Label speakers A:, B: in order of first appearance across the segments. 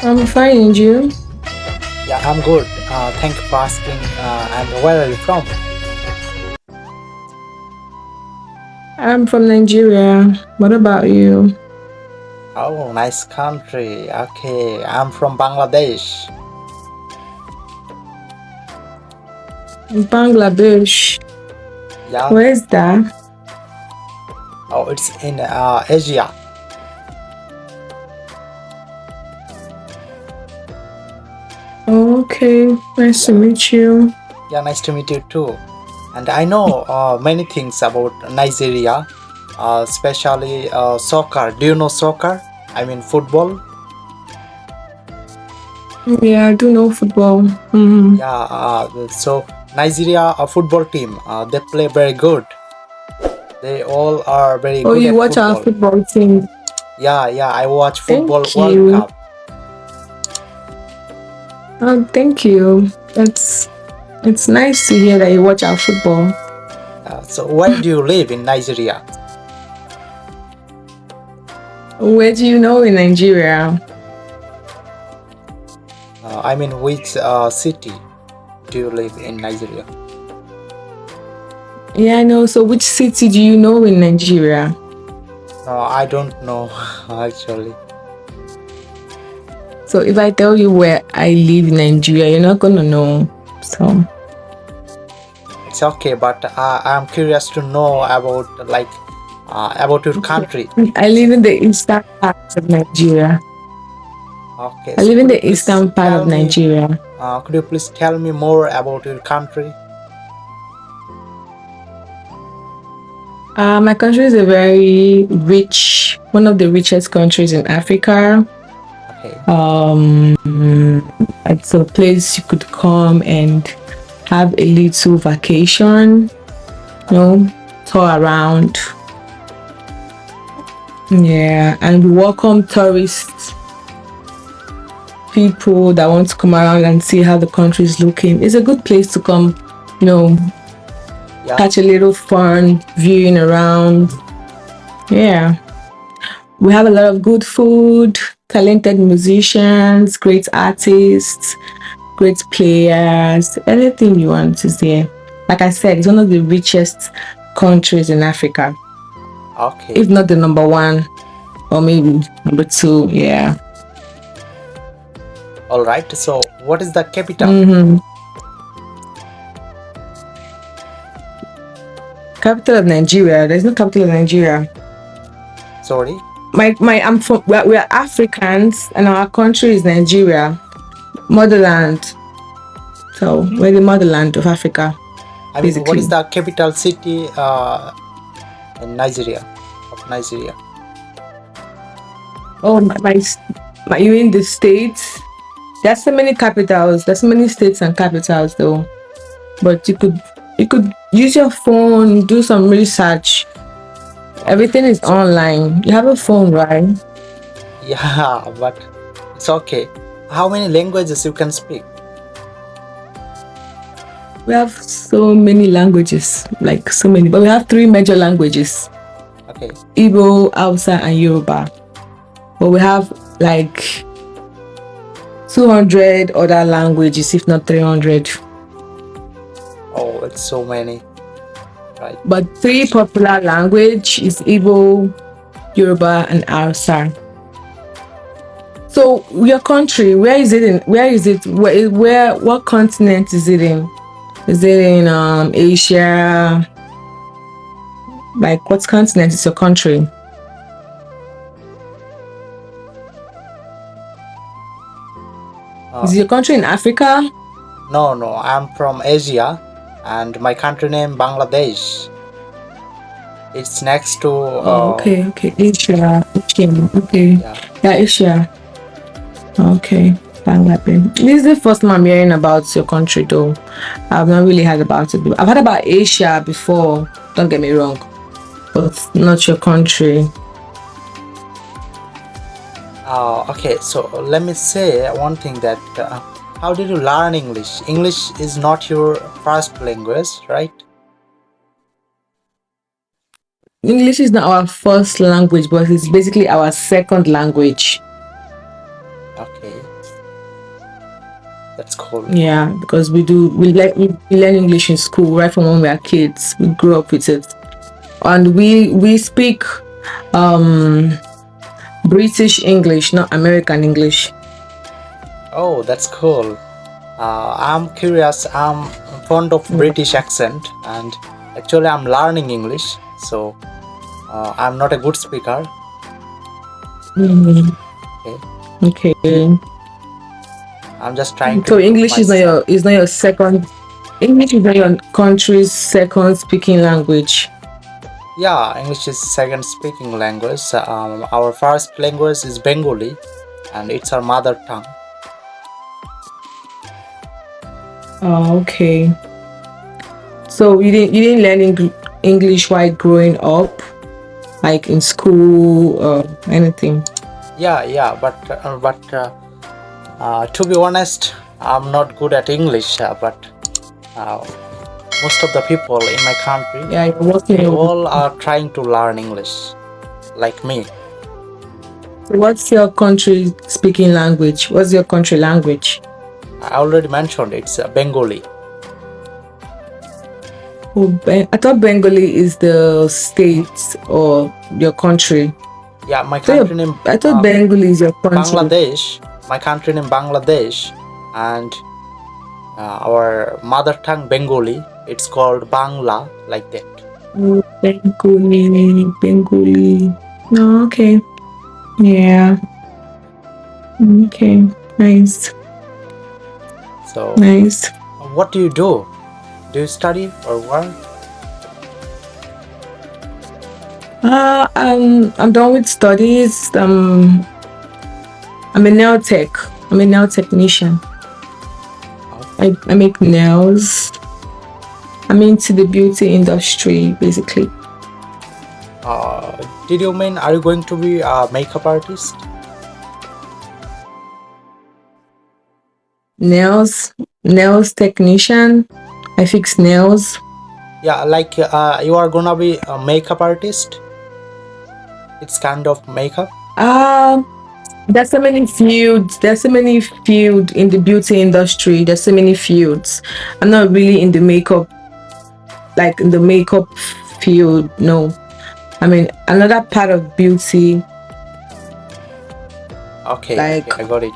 A: I'm fine, and you?
B: Yeah, I'm good. Thank you for asking. And where are you from?
A: I'm from Nigeria. What about you?
B: Oh, nice country. Okay, I'm from Bangladesh.
A: Bangladesh.
B: Yeah.
A: Where is that?
B: Oh, it's in Asia.
A: Okay, nice to
B: Yeah.
A: meet you.
B: Yeah, nice to meet you too. And I know many things about Nigeria, especially soccer. Do you know soccer? I mean football.
A: Yeah, I do know football. Hmm.
B: Yeah. So Nigeria a football team. They play very good. They all are very
A: Oh,
B: good
A: you
B: at
A: watch our
B: football.
A: football team.
B: Yeah. I watch football
A: Thank
B: World
A: you.
B: Cup.
A: Oh, thank you. It's nice to hear that you watch our football.
B: So where do you live in Nigeria?
A: Where do you know in Nigeria?
B: I mean, which city do you live in Nigeria?
A: Yeah, I know. So, which city do you know in Nigeria?
B: No, I don't know actually.
A: So, if I tell you where I live in Nigeria, you're not gonna know. So.
B: It's okay, but I'm curious to know about your country.
A: I live in the eastern part of Nigeria.
B: Okay,
A: I
B: so
A: live in the eastern part of Nigeria.
B: could you please tell me more about your country?
A: My country is a very rich, one of the richest countries in Africa.
B: Okay.
A: It's a place you could come and have a little vacation, tour around. Yeah, and we welcome tourists, people that want to come around and see how the country is looking. It's a good place to come,
B: Yeah.
A: catch a little fun, viewing around. Yeah. We have a lot of good food, talented musicians, great artists, great players. Anything you want is there. Like I said, it's one of the richest countries in Africa.
B: Okay.
A: If not the number one, or maybe number two. Yeah.
B: All right. So, what is the capital?
A: Capital of Nigeria. There's no capital of Nigeria.
B: Sorry.
A: I'm from. We're Africans, and our country is Nigeria, motherland. So we're the motherland of Africa.
B: I mean, what is the capital city in Nigeria? Of Nigeria.
A: Oh, you in the states? There's so many capitals. There's so many states and capitals, though. But you could use your phone, do some research. Everything is online. You have a phone, right?
B: Yeah, but it's okay. How many languages you can speak?
A: We have so many languages, like so many, but we have 3 major languages.
B: Okay.
A: Igbo, Hausa, and Yoruba. But we have like 200 other languages, if not 300.
B: Oh, it's so many. Right.
A: But 3 popular language is Igbo, Yoruba, and Hausa. So your country, where is it? What continent is it in? Is it in Asia? Like, what continent is your country? Is your country in Africa?
B: No, I'm from Asia, and my country name Bangladesh. It's next to.
A: Okay, Asia. Okay, yeah, Asia. Okay, Bangladesh. This is the first time I'm hearing about your country, though. I've not really heard about it. I've heard about Asia before. Don't get me wrong, but not your country.
B: Okay, so let me say one thing that how did you learn English? English is not your first language, right?
A: English is not our first language, but it's basically our second language.
B: Okay. That's cool.
A: Yeah, because we learn English in school right from when we are kids. We grew up with it, and we speak um British English, not American English.
B: Oh, that's cool. I'm curious. I'm fond of
A: Yeah.
B: British accent, and actually, I'm learning English. So I'm not a good speaker.
A: Mhm.
B: Okay,
A: Okay.
B: I'm just trying to
A: So
B: improve
A: English
B: myself.
A: is not your second. English is not your country's second speaking language.
B: Yeah, English is second speaking language. Our first language is Bengali, and it's our mother tongue.
A: Oh, okay. So you didn't learn English while growing up, like in school or anything.
B: Yeah, but to be honest, I'm not good at English. But uh, most of the people in my country,
A: Yeah, you're working
B: they
A: on.
B: all are trying to learn English, like me.
A: So what's your country speaking language? What's your country language?
B: I already mentioned it's Bengali.
A: Oh, I thought Bengali is the state or your country.
B: Yeah, my
A: So
B: country name
A: I thought Bengali is your country.
B: Bangladesh. My country name Bangladesh, and our mother tongue Bengali. It's called Bangla, like that.
A: Oh, Bengali. No, okay. Yeah. Okay. Nice.
B: So,
A: Nice.
B: what do you do? Do you study or work?
A: I'm done with studies. I'm a nail tech. I'm a nail technician. I make nails. I'm into the beauty industry, basically.
B: Did you mean are you going to be a makeup artist?
A: Nails technician. I fix nails.
B: Yeah, like you are gonna be a makeup artist. It's kind of makeup.
A: Um, there's so many fields. There's so many fields in the beauty industry. There's so many fields. I'm not really in the makeup, like in the makeup field. No, I mean another part of beauty,
B: Okay,
A: like
B: I got it.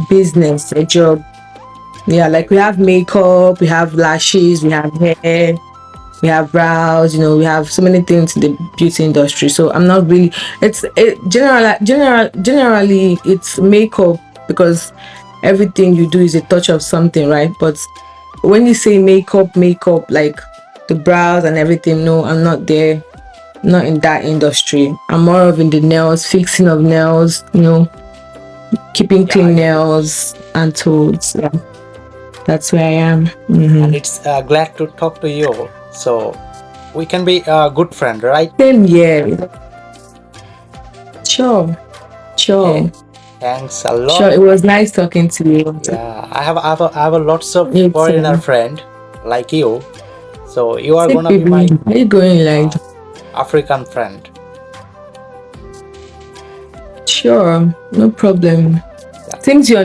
A: business, a job. Yeah, like we have makeup, we have lashes, we have hair, we have brows. We have so many things in the beauty industry. So I'm not really. Generally it's makeup because everything you do is a touch of something, right? But when you say makeup like the brows and everything, no, I'm not there. Not in that industry. I'm more of in the nails, fixing of nails. Keeping
B: Yeah, I
A: clean
B: get it.
A: nails and tools. Yeah, that's where I am.
B: And it's glad to talk to you. So we can be a good friend, right?
A: Same year. Sure,
B: Okay.
A: sure,
B: Thanks a
A: sure.
B: lot.
A: It was nice talking to you.
B: Yeah, I have a lots of
A: You
B: foreigner
A: too.
B: friend like you. So you are
A: Same
B: gonna be my
A: baby. Are you going like?
B: uh, African friend.
A: Sure, no problem.
B: Yeah.
A: Since you're